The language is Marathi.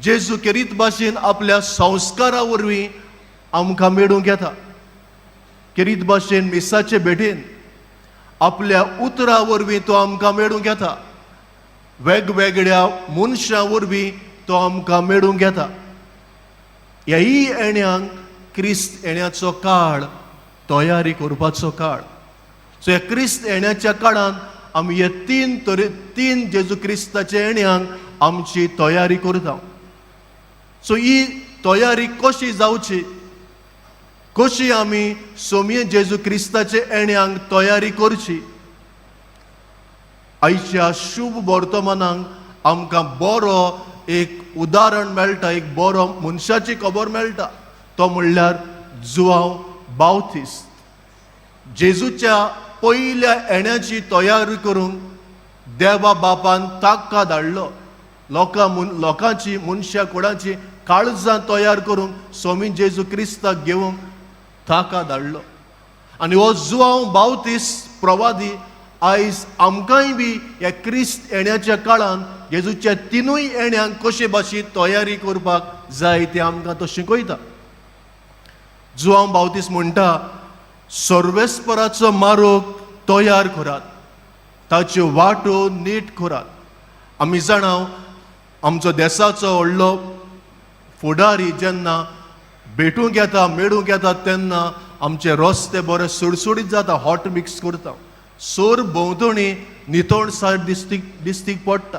जेजू केरीत भाशेन आपल्या संस्कारा वरवीं आमकां मेळूंक येता. केरीत भाशेन मिसाचे भेटेन आपल्या उतरा वरवीं तो आमकां मेळूंक येता. वेगवेगळ्या मनशां वरवीं तो आमकां मेळूंक येता. ह्याही येण्याक क्रिस्त येण्याचो काळ तयारी करपाचो काळ. सो ह्या क्रिस्त येण्याच्या काळांत आमी हे तीन जेजू क्रिस्ताच्या येण्याक आमची तयारी करता. सो ही तयारी कशी जावची, कशी आमी सोमये जेजू क्रिस्ताचे येण्याक तयारी करची, आयच्या शुभ वर्तमानाक आमकां बरो एक उदाहरण मेळटा, एक बरो मनशाची खबर मेळटा. तो म्हणल्यार जुआंव बावतिस्ट. जेजूच्या पयल्या येण्याची तयारी करूंक देवा बापान ताका धाडलो. लोकांची मनशा कोणाची काळजां तयार करूंक स्वामी जेजू क्रिस्ताक घेवंक ताका धाडलो. आनी हो जुआंव बावतिस्ट प्रवादी आयज आमकांय बी ह्या क्रिस्त येण्याच्या काळांत जेजूच्या तिनूय येण्यांक कशे भाशेन तयारी करपाक जाय तें आमकां तो शिकयता. जुआंव बावतिस्ट म्हणटा, सर्वेस्पराचो मारोग तयार करात, ताच्यो वाटो नीट करात. आमी जाणाव आमचो देशाचो व्हडलो फुडारी जेन्ना भेटूंक येता, मेळूंक येता, तेन्ना आमचे रस्ते बरे सुडसुडीत जाता, हॉट मिक्स करता. सोर भोंवतणी नितळसाण दिश्टीक पडटा.